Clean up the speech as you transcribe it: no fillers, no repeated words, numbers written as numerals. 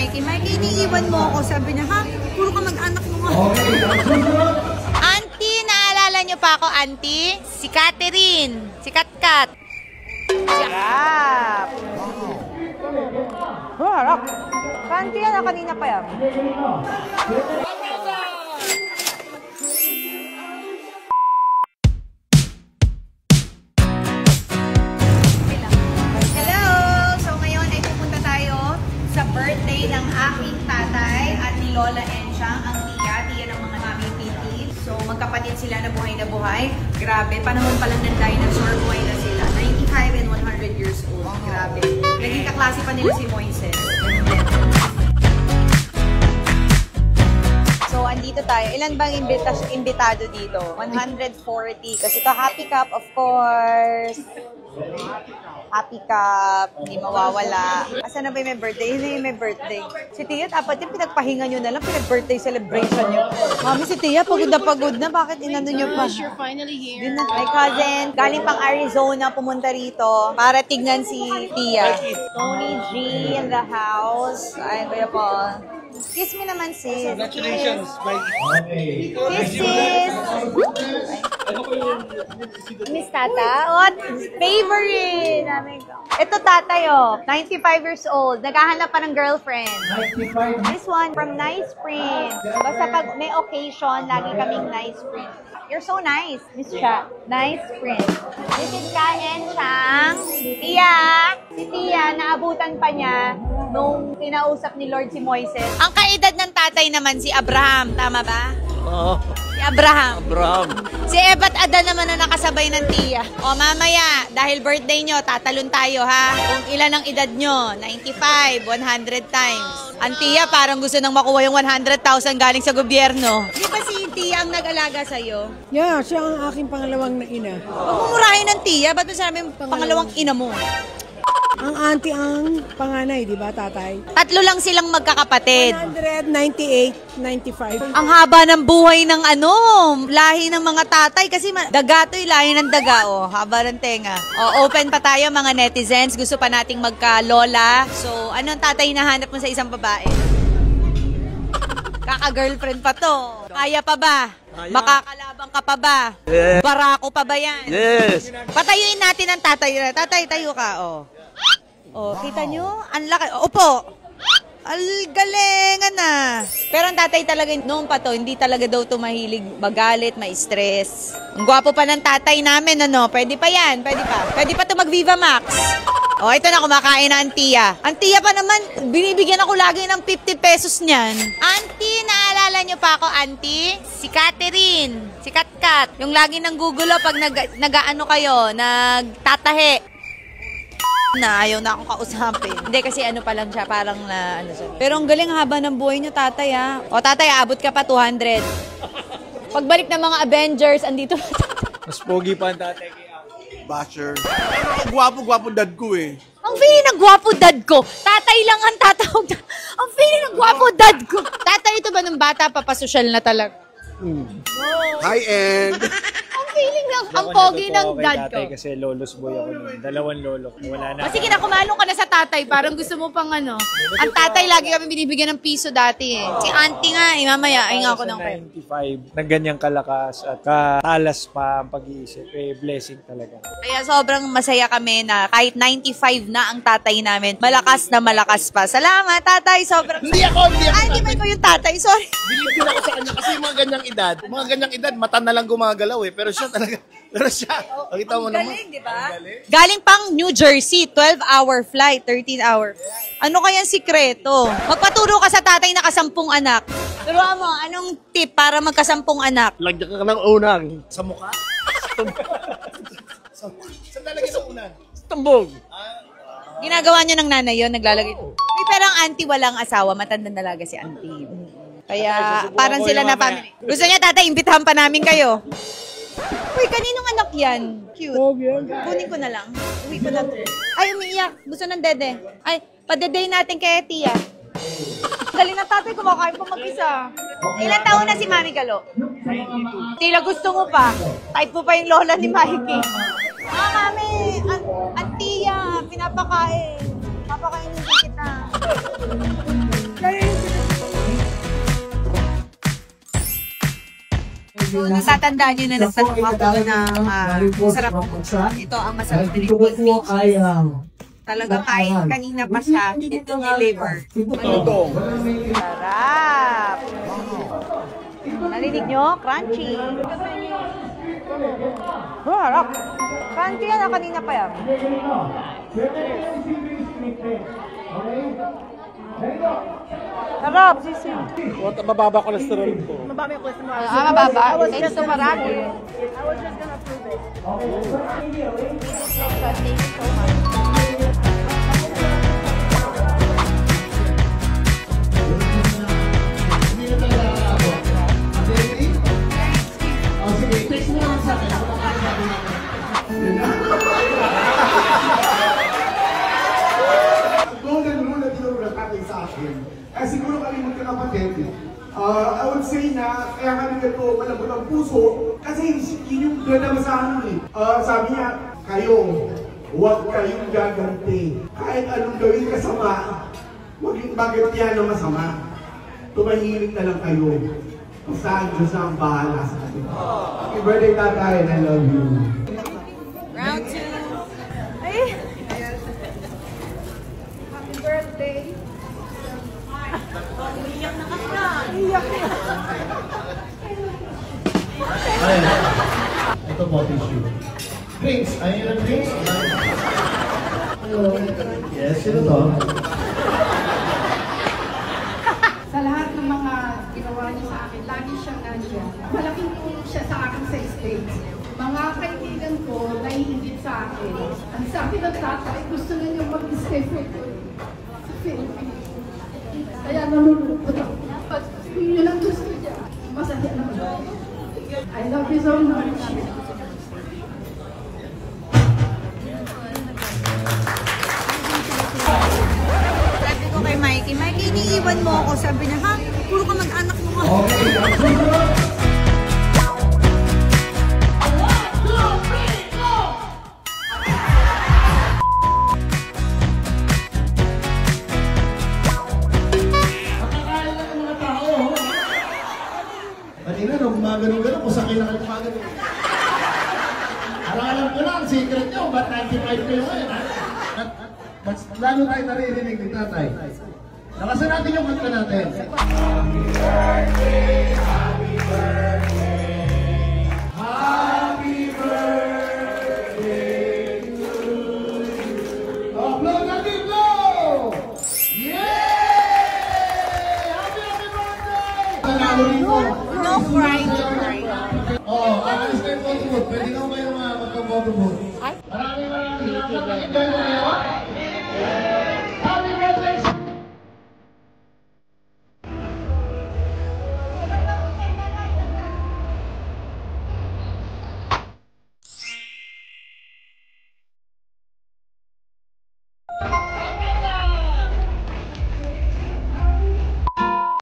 Mikey, Mikey, iniiwan mo ako. Sabi niya, ha? Puro ka mag-anak mo nga. Auntie, naalala niyo pa ako, Auntie? Si Catherine. Si Katkat. Sarap. Oh, harap. Auntie, yan, kanina pa yan. Birthday ng aking tatay at ni Lola Enchang, ang tiya ng mga mami Piti. So, magkapatid sila na buhay. Grabe, panahon pa lang ng dinosaur, buhay na sila. 95 and 100 years old. Grabe. Naging kaklase pa nila si Moises. So, andito tayo. Ilan bang imbitado dito? 140. Kasi ito, Happy Cup, of course. Happy Cup, hindi mawawala. Asan na ba yung may birthday? Hindi yung may birthday. Si Tia, dapat yung pinagpahinga nyo na lang, pinag-birthday celebration nyo. Mami, si Tia, pagod na. Bakit inano nyo pa? You're finally here. My cousin, galing pang Arizona, pumunta rito para tignan si Tia. Tony G in the house. Ay, kuya po. Kiss me naman, sis. Congratulations. Kiss, sis. Miss Tata? What? Favorite. Ito tatay, 95 years old. Naghahanap pa ng girlfriend. This one, from Nice Spring. Basta pag may occasion, lagi kaming Nice Spring. You're so nice, Miss Cha. Nice Spring. This is Kaen Chang. Tia. Si Tia, naabutan pa niya nung kinausap ni Lord si Moises. Ang kaedad ng tatay naman si Abraham. Tama ba? Oo. Si Abraham. Si Eva't Adan naman na nakasabay ng Tia. O mamaya, dahil birthday nyo, tatalon tayo ha. Kung ilan ang edad nyo, 95, 100 times. Ang Tia parang gusto nang makuha yung 100,000 galing sa gobyerno. Di ba si Tia ang nag-alaga sa'yo? Yeah, siya ang aking pangalawang na ina. Huwag mumurahin ng Tia, ba't mo sinabi pangalawang ina mo? Ang auntie ang panganay, di ba, tatay? Tatlo lang silang magkakapatid. 198, 95. Ang haba ng buhay ng lahi ng mga tatay kasi daga to yung lahi ng daga, haba ng tenga. Open pa tayo mga netizens, gusto pa nating magka-lola. So, anong tatay hinahanap mo sa isang babae? Kaka-girlfriend pa to. Kaya pa ba? Makakalabang ka pa ba? Yes. Barako pa ba yan? Yes. Patayuin natin ang tatay. Tatay, tayo ka, kita nyo? Ang laki. Opo. Galingan na. Pero ang tatay talaga, noon pa to, hindi talaga daw to mahilig magalit, ma-stress. Ang gwapo pa ng tatay namin, Pwede pa yan, pwede pa. Pwede pa to mag-Viva Max. Ito na, kumakain na ang Tia. Ang Tia pa naman, binibigyan ako lagi ng 50 pesos niyan. Auntie, naalala nyo pa ako, Auntie? Si Catherine, si Katkat. Yung lagi nang gugulo pag nag-ano kayo, nagtatahe. Na ayaw na akong kausapin. Hindi kasi pa lang siya, parang na siya. Pero ang galing haba ng buhay niyo, tatay ha. O tatay, abot ka pa 200. Pagbalik ng mga Avengers, andito. Mas pogi pa ang tatay kaya. Basher. Gwapo-gwapo dad ko eh. Ang feeling ng gwapo dad ko. Tatay lang ang tatawag. Ang feeling ng gwapo dad ko. Tatay, ito ba ng bata, papasosyal na talaga? High-end. Ang feeling ng, ang pogi ng dad ko. Kasi lolos boy ako nun. 2 lolo. Wala na. O sige na, kumalong ka na sa tatay. Parang gusto mo pang Ang tatay, lagi kami binibigyan ng piso dati eh. Si auntie nga eh, mamaya, ay nga ako ng 95, na ganyang kalakas at katalas pa ang pag-iisip. Blessing talaga. Kaya sobrang masaya kami na kahit 95 na ang tatay namin, malakas na malakas pa. Salamat, tatay. Sobrang... Hindi ako. Ay, hindi ba ikaw yung tatay? Sorry. Bilib din ako sa kanya kasi mga ganyang edad, mata na lang gumagalaw eh. Pero siya talaga, nakita mo naman. Galing, di ba? Galing pang New Jersey, 12-hour flight, 13-hour. Ano kayang sikreto? Magpaturo ka sa tatay na kasampung anak. Turuan mo, anong tip para magkasampung anak? Lagyan ka ng unang. Sa mukha? Saan lalagyan ng unang? Tumbog! Ginagawa niyo ng nanay yun, naglalagay. Ay, pero ang auntie walang asawa, matanda dalaga si auntie. Kaya parang sila na family. Gusto niya, tatay, imbitahan pa namin kayo. Uy, kaninong anak yan? Cute. Kunin ko na lang. Uwi ko na to. Ay, umiiyak. Gusto ng dede. Ay, padedey natin kay Tia. Galing na tatay, kumakain pa mag-isa. Ilan taon na si Mami Galo? Tila gusto mo pa. Type mo pa yung lola ni Mikey. Mami, ang Tia, pinapakain. Papakainin din kita. Natatandaan nyo na nagtanong ako ng masarap. Ito ang masarap din. Talagang kahit kanina pa siya, deliver. Sarap! Narinig nyo? Crunchy. Oh, harap. Crunchy yan, kanina pa yan. Sarap, sisi. Mababa cholesterol ko. Mababa. Thanks to marami. Golden rule na tinuro natin sa akin. Siguro kami magkakapatid. I would say na kaya kami ito malambot ang puso kasi yun yung ganda sa amin. Sabi niya, kayo, huwag kayong gaganti. Kahit anong gawin kasama, huwag yung bagantihan ng masama. Tumahimik na lang kayo. Basta ang Diyos na ang bahala sa atin. Happy birthday, tatay, and I love you. Round 2. Ay! Happy birthday. Iyak na ka na. Ay, ito po, tissue. Drinks, ayun ang drinks. Hello. Yes, sino to? Sa lahat ng mga ginawa niya sa akin, lagi siyang nandiyan. Malaking tulong siya sa akin sa stage. Mga kaibigan ko, naiingit sa akin. Ang sabi ng tatay, gusto na niya mag-stay for good sa Philippines. Kaya nalulungkot ako. But yun ang gusto niya. Masaya naman. I love you so much. Sabi ko kay Mikey, iniiwan mo ako. Sabi niya, ha? Puro ka mag-anak mo nga. Kanina, nung gumagano-gano, kung sakay na kayo gumagano. Alam ko na, ang secret nyo, ba't 95 kayo ngayon? Mas lalo tayo naririnig ni tatay. Nakasan natin yung kanta natin. Happy birthday, happy birthday, happy birthday to you. Oh, blow natin, blow! Yay! Happy birthday! Panalo rito. No crying, no crying. Oo, aalis kayo photo booth. Pwede ka kayo magka-photo booth.